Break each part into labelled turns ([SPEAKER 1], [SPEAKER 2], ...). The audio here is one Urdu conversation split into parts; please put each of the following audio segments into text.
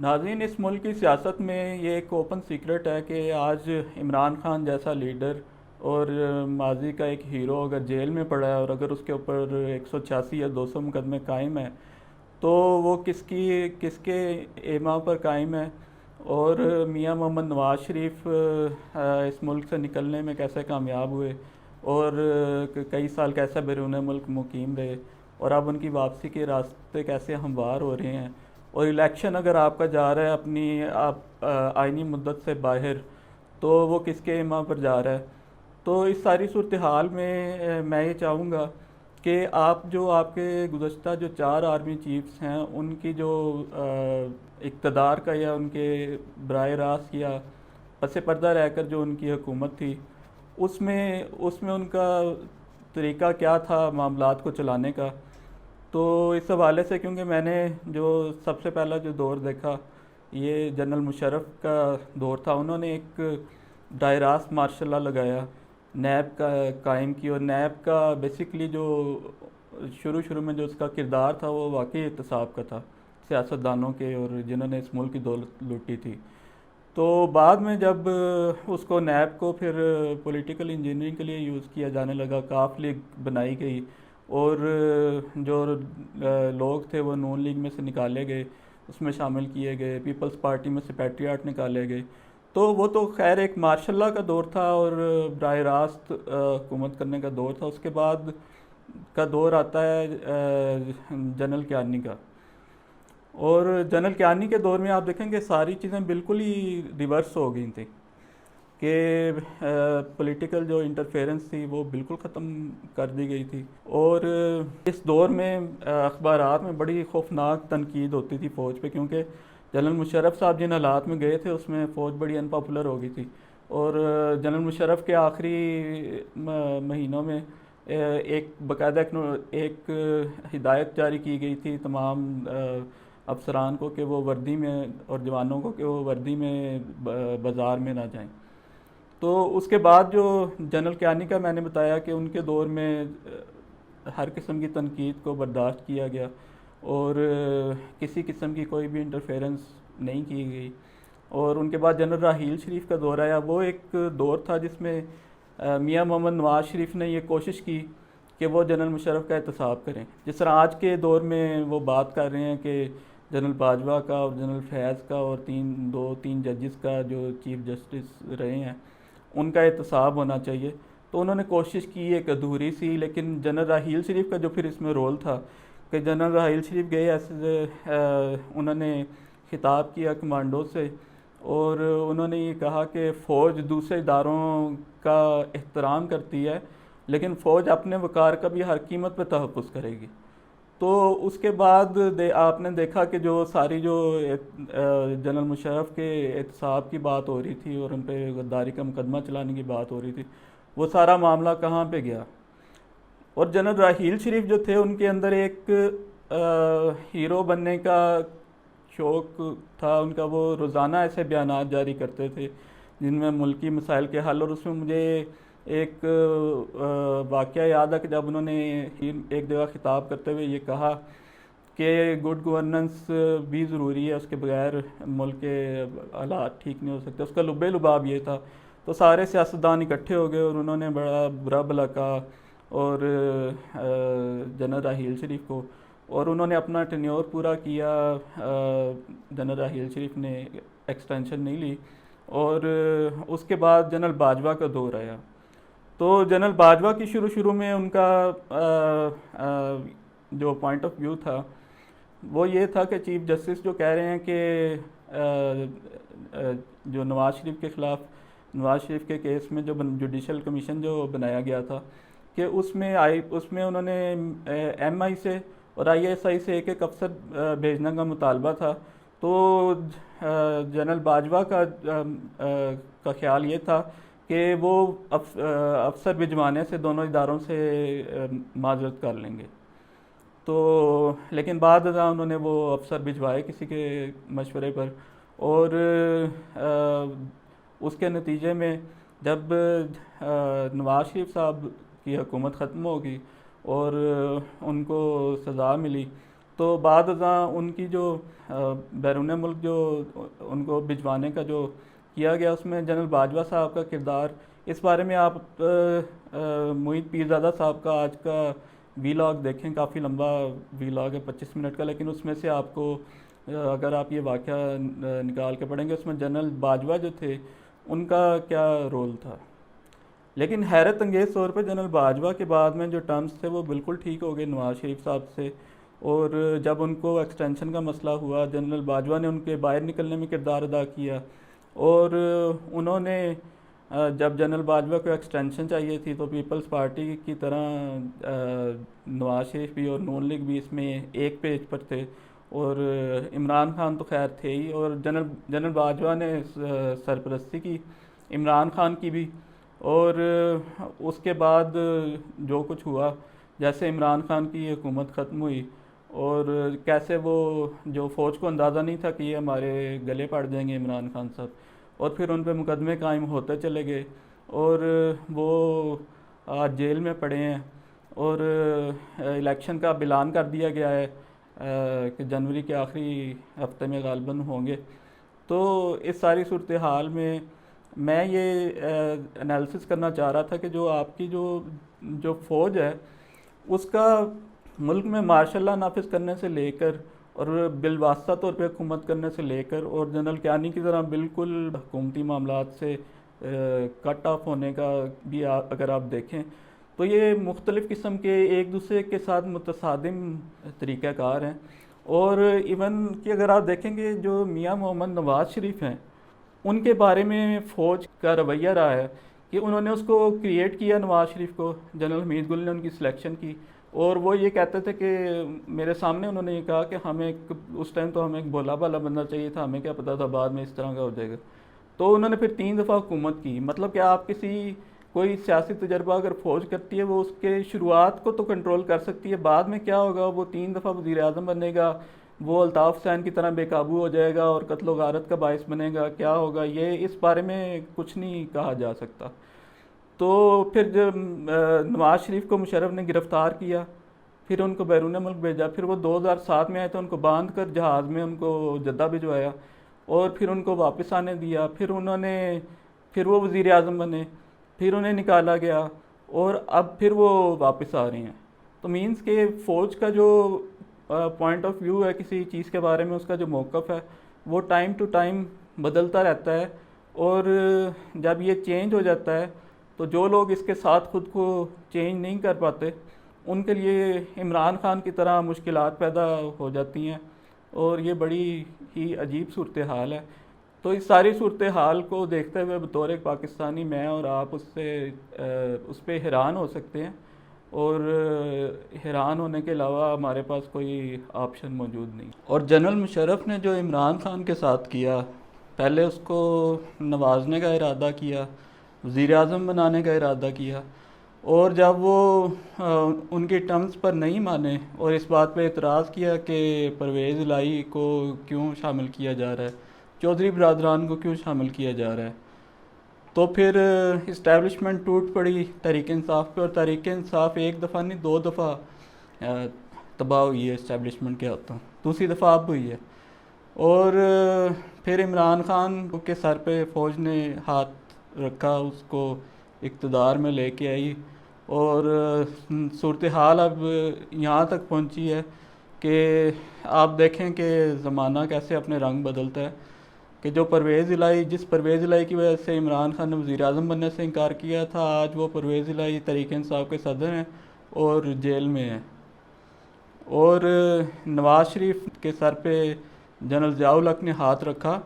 [SPEAKER 1] ناظرین، اس ملک کی سیاست میں یہ ایک اوپن سیکرٹ ہے کہ آج عمران خان جیسا لیڈر اور ماضی کا ایک ہیرو اگر جیل میں پڑا ہے اور اگر اس کے اوپر 186 یا 200 مقدمے قائم ہیں تو وہ کس کے ایما پر قائم ہے، اور میاں محمد نواز شریف اس ملک سے نکلنے میں کیسے کامیاب ہوئے اور کئی سال کیسے بیرون ملک مقیم رہے، اور اب ان کی واپسی کے راستے کیسے ہموار ہو رہے ہیں، اور الیکشن اگر آپ کا جا رہا ہے اپنی آپ آئینی مدت سے باہر تو وہ کس کے ایما پر جا رہا ہے۔ تو اس ساری صورتحال میں میں یہ چاہوں گا کہ آپ کے گزشتہ جو 4 آرمی چیفز ہیں ان کی جو اقتدار کا یا ان کے براہ راست یا پس پردہ رہ کر جو ان کی حکومت تھی اس میں ان کا طریقہ کیا تھا معاملات کو چلانے کا۔ تو اس حوالے سے کیونکہ میں نے جو سب سے پہلا جو دور دیکھا یہ جنرل مشرف کا دور تھا، انہوں نے ایک براہ راست مارشل لا لگایا، نیب کا قائم کی، اور نیب کا بیسیکلی جو شروع میں جو اس کا کردار تھا وہ واقعی احتساب کا تھا سیاستدانوں کے اور جنہوں نے اس ملک کی دولت لوٹی تھی۔ تو بعد میں جب اس کو نیب کو پھر پولیٹیکل انجینئرنگ کے لیے یوز کیا جانے لگا، کاف لیگ بنائی گئی اور جو لوگ تھے وہ نون لیگ میں سے نکالے گئے، اس میں شامل کیے گئے، پیپلز پارٹی میں سے پیٹریاٹ نکالے گئے، تو وہ تو خیر ایک مارشل لا کا دور تھا اور براہ راست حکومت کرنے کا دور تھا۔ اس کے بعد کا دور آتا ہے جنرل کیانی کا، اور جنرل کیانی کے دور میں آپ دیکھیں کہ ساری چیزیں بالکل ہی ریورس ہو گئی تھیں کہ پولیٹیکل جو انٹرفیرنس تھی وہ بالکل ختم کر دی گئی تھی، اور اس دور میں اخبارات میں بڑی خوفناک تنقید ہوتی تھی فوج پہ، کیونکہ جنرل مشرف صاحب جن حالات میں گئے تھے اس میں فوج بڑی ان پاپولر ہو گئی تھی، اور جنرل مشرف کے آخری مہینوں میں ایک باقاعدہ ایک ہدایت جاری کی گئی تھی تمام افسران کو کہ وہ وردی میں، اور جوانوں کو کہ وہ وردی میں بازار میں نہ جائیں۔ تو اس کے بعد جو جنرل کیانی کا میں نے بتایا کہ ان کے دور میں ہر قسم کی تنقید کو برداشت کیا گیا اور کسی قسم کی کوئی بھی انٹرفیرنس نہیں کی گئی، اور ان کے بعد جنرل راحیل شریف کا دور آیا۔ وہ ایک دور تھا جس میں میاں محمد نواز شریف نے یہ کوشش کی کہ وہ جنرل مشرف کا احتساب کریں، جس طرح آج کے دور میں وہ بات کر رہے ہیں کہ جنرل باجوہ کا اور جنرل فیض کا اور تین ججز کا جو چیف جسٹس رہے ہیں ان کا احتساب ہونا چاہیے۔ تو انہوں نے کوشش کی ایک ادھوری سی، لیکن جنرل راحیل شریف کا جو پھر اس میں رول تھا کہ جنرل راحیل شریف گئے ایسے انہوں نے خطاب کیا کمانڈو سے، اور انہوں نے یہ کہا کہ فوج دوسرے اداروں کا احترام کرتی ہے لیکن فوج اپنے وقار کا بھی ہر قیمت پہ تحفظ کرے گی۔ تو اس کے بعد آپ نے دیکھا کہ جو ساری جو جنرل مشرف کے احتساب کی بات ہو رہی تھی اور ان پہ غداری کا مقدمہ چلانے کی بات ہو رہی تھی، وہ سارا معاملہ کہاں پہ گیا، اور جنرل راحیل شریف جو تھے ان کے اندر ایک ہیرو بننے کا شوق تھا ان کا، وہ روزانہ ایسے بیانات جاری کرتے تھے جن میں ملکی مسائل کے حل، اور اس میں مجھے ایک واقعہ یاد ہے کہ جب انہوں نے ایک جگہ خطاب کرتے ہوئے یہ کہا کہ گڈ گورننس بھی ضروری ہے، اس کے بغیر ملک کے حالات ٹھیک نہیں ہو سکتے، اس کا لب لباب یہ تھا۔ تو سارے سیاستدان اکٹھے ہو گئے اور انہوں نے بڑا برا بھلا کہا اور جنرل راحیل شریف کو، اور انہوں نے اپنا ٹینیور پورا کیا، جنرل راحیل شریف نے ایکسٹینشن نہیں لی، اور اس کے بعد جنرل باجوہ کا دور آیا۔ تو جنرل باجوہ کی شروع میں ان کا جو پوائنٹ آف ویو تھا وہ یہ تھا کہ چیف جسٹس جو کہہ رہے ہیں کہ جو نواز شریف کے خلاف، نواز شریف کے کیس میں جو جوڈیشل کمیشن جو بنایا گیا تھا کہ اس میں انہوں نے ایم آئی سے اور آئی ایس آئی سے ایک افسر بھیجنے کا مطالبہ تھا، تو جنرل باجوہ کا خیال یہ تھا کہ وہ افسر بھجوانے سے دونوں اداروں سے معذرت کر لیں گے۔ تو لیکن بعد ازاں انہوں نے وہ افسر بھجوائے کسی کے مشورے پر، اور اس کے نتیجے میں جب نواز شریف صاحب کی حکومت ختم ہوگی اور ان کو سزا ملی تو بعد ازاں ان کی جو بیرون ملک جو ان کو بھجوانے کا جو کیا گیا، اس میں جنرل باجوہ صاحب کا کردار، اس بارے میں آپ معید پیرزادہ صاحب کا آج کا ویلاگ دیکھیں، کافی لمبا ویلاگ ہے 25 منٹ کا، لیکن اس میں سے آپ کو اگر آپ یہ واقعہ نکال کے پڑھیں گے، اس میں جنرل باجوہ جو تھے ان کا کیا رول تھا۔ لیکن حیرت انگیز طور پہ جنرل باجوہ کے بعد میں جو ٹرمز تھے وہ بالکل ٹھیک ہو گئے نواز شریف صاحب سے، اور جب ان کو ایکسٹینشن کا مسئلہ ہوا، جنرل باجوہ نے ان کے باہر نکلنے میں کردار ادا کیا، اور انہوں نے جب جنرل باجوہ کو ایکسٹینشن چاہیے تھی تو پیپلز پارٹی کی طرح نواز شریف بھی اور نون لیگ بھی اس میں ایک پیج پر تھے، اور عمران خان تو خیر تھے ہی، اور جنرل باجوہ نے سرپرستی کی عمران خان کی بھی، اور اس کے بعد جو کچھ ہوا، جیسے عمران خان کی حکومت ختم ہوئی، اور کیسے وہ جو فوج کو اندازہ نہیں تھا کہ یہ ہمارے گلے پڑ جائیں گے عمران خان صاحب، اور پھر ان پہ مقدمے قائم ہوتے چلے گئے، اور وہ آج جیل میں پڑے ہیں، اور الیکشن کا اعلان کر دیا گیا ہے کہ جنوری کے آخری ہفتے میں غالباً ہوں گے۔ تو اس ساری صورتحال میں یہ انالیسس کرنا چاہ رہا تھا کہ جو آپ کی جو فوج ہے اس کا ملک میں مارشل لا نافذ کرنے سے لے کر اور بالواسطہ طور پہ حکومت کرنے سے لے کر، اور جنرل کیانی کی طرح بالکل حکومتی معاملات سے کٹ آف ہونے کا بھی اگر آپ دیکھیں تو یہ مختلف قسم کے ایک دوسرے کے ساتھ متصادم طریقہ کار ہیں، اور ایون کہ اگر آپ دیکھیں گے جو میاں محمد نواز شریف ہیں ان کے بارے میں فوج کا رویہ رہا ہے کہ انہوں نے اس کو کریٹ کیا، نواز شریف کو، جنرل حمید گل نے ان کی سلیکشن کی، اور وہ یہ کہتے تھے کہ میرے سامنے انہوں نے یہ کہا کہ ہمیں اس ٹائم تو ہمیں ایک بھولا بھالا بندہ چاہیے تھا، ہمیں کیا پتا تھا بعد میں اس طرح کا ہو جائے گا۔ تو انہوں نے پھر 3 دفعہ حکومت کی، مطلب کہ آپ کوئی سیاسی تجربہ اگر فوج کرتی ہے وہ اس کے شروعات کو تو کنٹرول کر سکتی ہے، بعد میں کیا ہوگا، وہ 3 دفعہ وزیر اعظم بنے گا، وہ الطاف حسین کی طرح بے قابو ہو جائے گا اور قتل و غارت کا باعث بنے گا، کیا ہوگا یہ اس بارے میں کچھ نہیں کہا جا سکتا۔ تو پھر جب نواز شریف کو مشرف نے گرفتار کیا، پھر ان کو بیرون ملک بھیجا، پھر وہ 2007 میں آئے تو ان کو باندھ کر جہاز میں ان کو جدہ بھجوایا، اور پھر ان کو واپس آنے دیا، پھر وہ وزیر اعظم بنے، پھر انہیں نکالا گیا، اور اب پھر وہ واپس آ رہے ہیں۔ تو مینس کہ فوج کا جو پوائنٹ آف ویو ہے کسی چیز کے بارے میں، اس کا جو موقف ہے وہ ٹائم ٹو ٹائم بدلتا رہتا ہے، اور جب یہ چینج ہو جاتا ہے تو جو لوگ اس کے ساتھ خود کو چینج نہیں کر پاتے ان کے لیے عمران خان کی طرح مشکلات پیدا ہو جاتی ہیں، اور یہ بڑی ہی عجیب صورتحال ہے۔ تو اس ساری صورتحال کو دیکھتے ہوئے بطور ایک پاکستانی میں اور آپ اس پہ حیران ہو سکتے ہیں، اور حیران ہونے کے علاوہ ہمارے پاس کوئی آپشن موجود نہیں۔ اور جنرل مشرف نے جو عمران خان کے ساتھ کیا، پہلے اس کو نوازنے کا ارادہ کیا، وزیر اعظم بنانے کا ارادہ کیا، اور جب وہ ان کی ٹرمز پر نہیں مانے اور اس بات پہ اعتراض کیا کہ پرویز الہی کو کیوں شامل کیا جا رہا ہے، چودھری برادران کو کیوں شامل کیا جا رہا ہے، تو پھر اسٹیبلشمنٹ ٹوٹ پڑی تحریک انصاف پہ، اور تحریک انصاف 1 دفعہ نہیں 2 دفعہ تباہ ہوئی ہے اسٹیبلشمنٹ کے ہاتھوں، دوسری دفعہ اب ہوئی ہے، اور پھر عمران خان کے سر پہ فوج نے ہاتھ رکھا، اس کو اقتدار میں لے کے آئی، اور صورتحال اب یہاں تک پہنچی ہے کہ آپ دیکھیں کہ زمانہ کیسے اپنے رنگ بدلتا ہے، کہ جس پرویز الہی کی وجہ سے عمران خان نے وزیر اعظم بننے سے انکار کیا تھا، آج وہ پرویز الہی تحریک انصاف کے صدر ہیں اور جیل میں ہیں، اور نواز شریف کے سر پہ جنرل ضیاء الحق نے ہاتھ رکھا،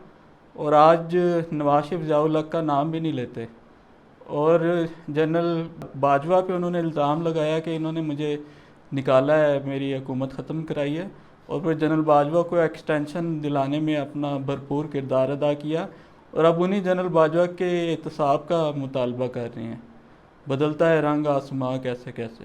[SPEAKER 1] اور آج نواز شریف ضیاء الحق کا نام بھی نہیں لیتے، اور جنرل باجوہ پہ انہوں نے الزام لگایا کہ انہوں نے مجھے نکالا ہے، میری حکومت ختم کرائی ہے، اور پھر جنرل باجوہ کو ایکسٹینشن دلانے میں اپنا بھرپور کردار ادا کیا، اور اب انہیں جنرل باجوہ کے احتساب کا مطالبہ کر رہے ہیں۔ بدلتا ہے رنگ آسماں کیسے کیسے۔